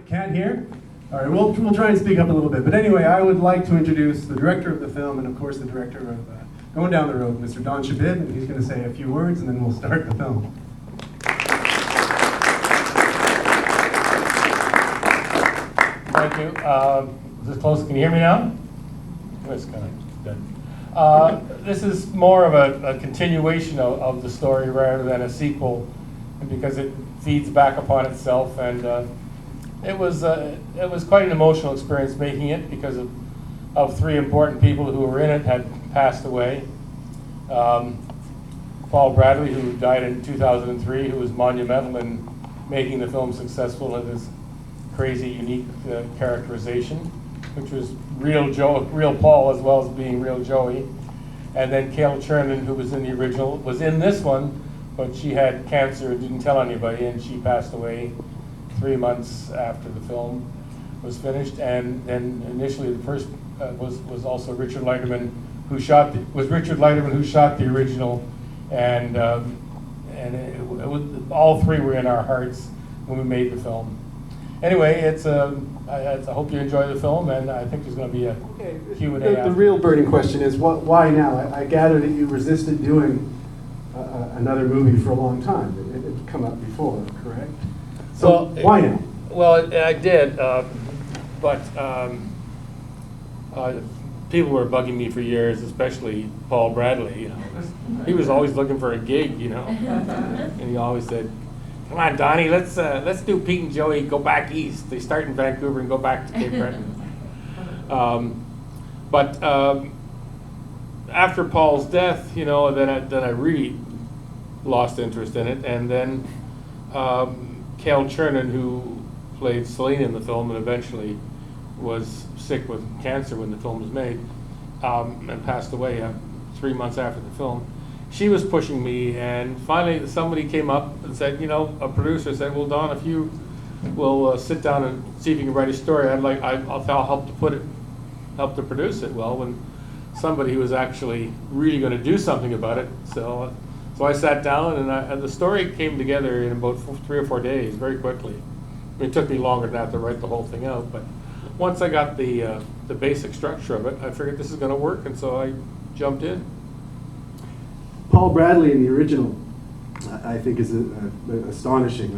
Can't hear? All right, we'll try and speak up a little bit. But anyway, I would like to introduce the director of the film and, of course, the director of Goin Down the Road, Mr. Don Shebib, and he's going to say a few words, and then we'll start the film. Thank you. Is this close? Can you hear me now? That's kind of good. This is more of a continuation of the story rather than a sequel, because it feeds back upon itself, and it was quite an emotional experience making it because of three important people who were in it had passed away. Paul Bradley, who died in 2003, who was monumental in making the film successful in his crazy, unique characterization, which was real Paul as well as being real Joey. And then Kale Chernin, who was in the original, was in this one, but she had cancer and didn't tell anybody, and she passed away 3 months after the film was finished. And then initially the first was also Richard Leiterman, who shot the original, and all three were in our hearts when we made the film. Anyway, I hope you enjoy the film, and I think there's going to be a Q&A. The real burning question is, why now? I gather that you resisted doing another movie for a long time. It had come up before, correct? So why now? Well, I did, but people were bugging me for years, especially Paul Bradley. You know, he was always looking for a gig, you know, and he always said, "Come on, Donnie, let's do Pete and Joey go back east. They start in Vancouver and go back to Cape Breton." But after Paul's death, you know, then I really lost interest in it, and then Kale Chernin, who played Celine in the film and eventually was sick with cancer when the film was made, and passed away 3 months after the film. She was pushing me, and finally somebody came up and said, you know, a producer said, "Well, Don, if you will sit down and see if you can write a story, I'll help to produce it." Well, when somebody who was actually really going to do something about it, so I sat down, and the story came together in about 3 or 4 days, very quickly. I mean, it took me longer than that to write the whole thing out, but once I got the basic structure of it, I figured this is going to work, and so I jumped in. Paul Bradley in the original, I think, is astonishing.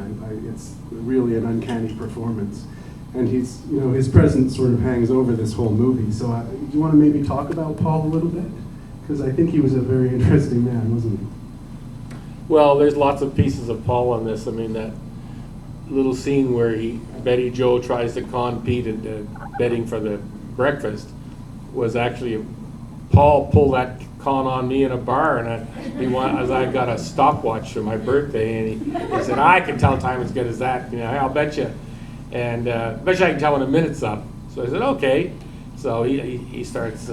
It's really an uncanny performance, and his presence sort of hangs over this whole movie. So, do you want to maybe talk about Paul a little bit? Because I think he was a very interesting man, wasn't he? Well, there's lots of pieces of Paul on this. I mean, that little scene where Betty Joe tries to con Pete into betting for the breakfast was actually Paul pulled that con on me in a bar, and I got a stopwatch for my birthday, and he said, "I can tell time as good as that. You know, I'll bet you, and bet you I can tell when a minute's up." So I said, "Okay." So he starts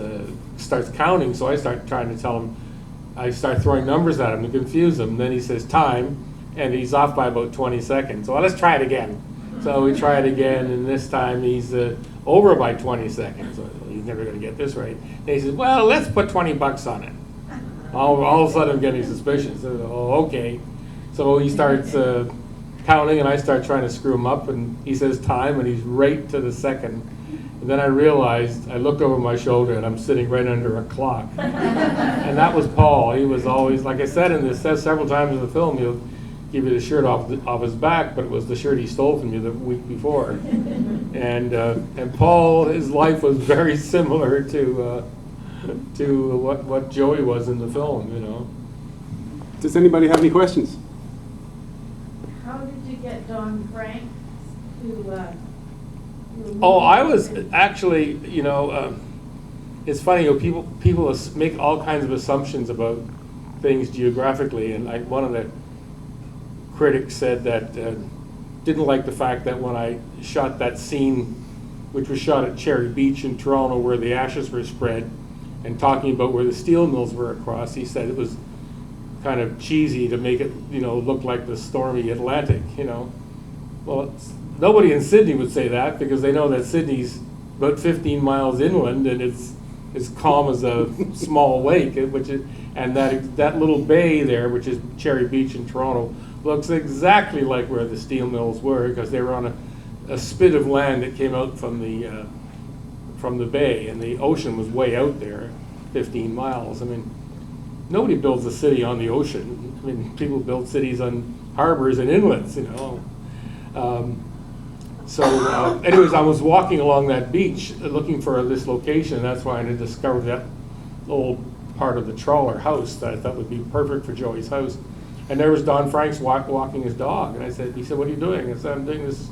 counting. So I start trying to tell him. I start throwing numbers at him to confuse him. Then he says time, and he's off by about 20 seconds. So let's try it again. So we try it again, and this time he's over by 20 seconds. So he's never going to get this right. And he says, "Well, let's put $20 on it." All of a sudden I'm getting suspicious. So, "Oh, okay." So he starts counting, and I start trying to screw him up, and he says time, and he's right to the second. And then I realized, I looked over my shoulder, and I'm sitting right under a clock. And that was Paul. He was always, like I said in this, several times in the film, he'll give you the shirt off his back, but it was the shirt he stole from you the week before. And Paul, his life was very similar to what Joey was in the film, you know. Does anybody have any questions? How did you get Don Frank to Oh, I was actually, you know, it's funny, you know, people make all kinds of assumptions about things geographically, and one of the critics said that didn't like the fact that when I shot that scene, which was shot at Cherry Beach in Toronto, where the ashes were spread, and talking about where the steel mills were across, he said it was kind of cheesy to make it, you know, look like the stormy Atlantic, you know. Well, nobody in Sydney would say that, because they know that Sydney's about 15 miles inland, and it's as calm as a small lake, and that little bay there, which is Cherry Beach in Toronto, looks exactly like where the steel mills were, because they were on a spit of land that came out from the bay, and the ocean was way out there, 15 miles. I mean, nobody builds a city on the ocean. I mean, people build cities on harbors and inlets, you know. Anyways, I was walking along that beach looking for this location. That's why I had discovered that old part of the trawler house that I thought would be perfect for Joey's house. And there was Don Franks walking his dog. And he said, what are you doing? I said, I'm doing this,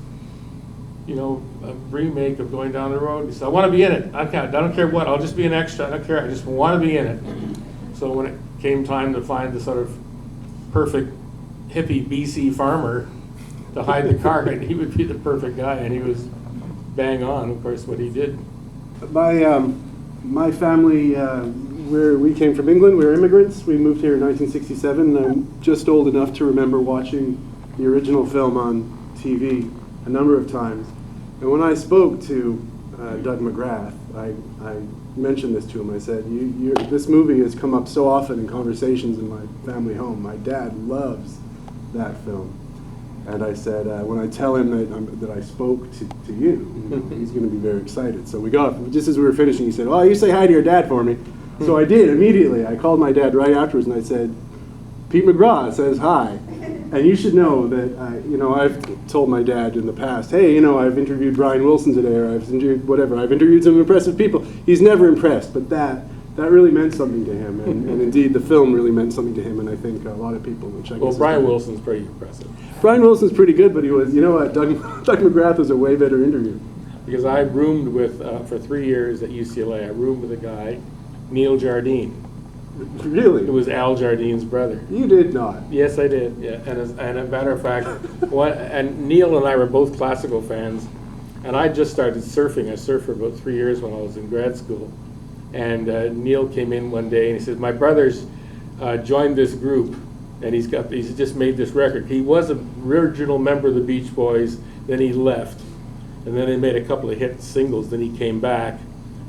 you know, a remake of Going Down the Road. He said, I want to be in it. I don't care what. I'll just be an extra. I don't care. I just want to be in it. So when it came time to find the sort of perfect hippie BC farmer to hide the car, and he would be the perfect guy, and he was bang on, of course, what he did. My family, we came from England. We were immigrants. We moved here in 1967. And I'm just old enough to remember watching the original film on TV a number of times. And when I spoke to Doug McGrath, I mentioned this to him. I said, this movie has come up so often in conversations in my family home. My dad loves that film. And I said, when I tell him that I spoke to you, he's going to be very excited. So we got, just as we were finishing, he said, well, you say hi to your dad for me. So I did immediately. I called my dad right afterwards and I said, Pete McGrath says hi. And you should know that, I've told my dad in the past, hey, I've interviewed Brian Wilson today, or I've interviewed whatever. I've interviewed some impressive people. He's never impressed, but that really meant something to him. And indeed, the film really meant something to him, and I think a lot of people, which I guess. Well, Brian Wilson's pretty impressive. Brian Wilson's pretty good, but he was, Doug McGrath was a way better interview. Because I roomed with, for 3 years at UCLA, I roomed with a guy, Neil Jardine. Really? It was Al Jardine's brother. You did not. Yes, I did. Yeah, and as a matter of fact, and Neil and I were both classical fans, and I just started surfing. I surfed for about 3 years when I was in grad school, and Neil came in one day and he said, "My brother's joined this group, and he's just made this record. He was an original member of the Beach Boys, then he left, and then they made a couple of hit singles. Then he came back,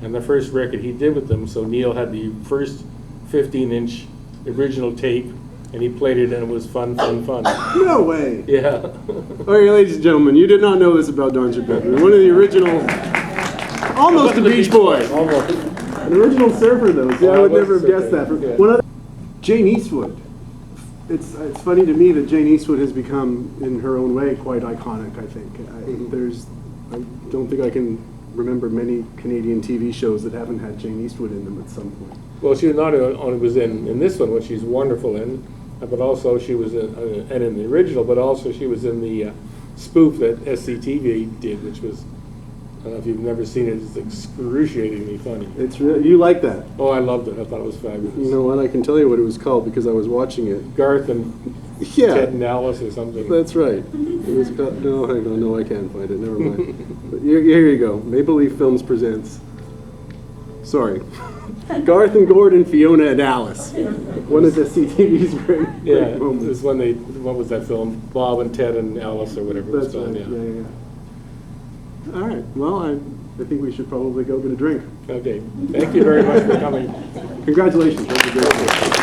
and the first record he did with them. So Neil had the first 15-inch original tape, and he played it, and it was fun. No way. Yeah. All right, ladies and gentlemen, you did not know this about Don Shebib. One of the original, almost a Beach Boy. Almost. An original surfer, though. See, I would never have guessed that. Yeah. One other, Jane Eastwood. It's funny to me that Jane Eastwood has become, in her own way, quite iconic, I think. I don't think I can remember many Canadian TV shows that haven't had Jane Eastwood in them at some point. Well, she not only was in this one, which she's wonderful in, but also she was in the original, but also she was in the spoof that SCTV did, which was, I don't know if you've never seen it, it's excruciatingly funny. It's really, you like that? Oh, I loved it. I thought it was fabulous. You know what? I can tell you what it was called because I was watching it. Garth and Ted and Alice or something. That's right. It was called, no, hang on, no, I can't find it. Never mind. But here you go. Maple Leaf Films presents. Sorry. Garth and Gordon, Fiona and Alice. One of the CTV's great moments. It was when what was that film? Bob and Ted and Alice or whatever it was That's called. right. Yeah. All right. Well, I think we should probably go get a drink. Okay. Thank you very much for coming. Congratulations. That was a great day.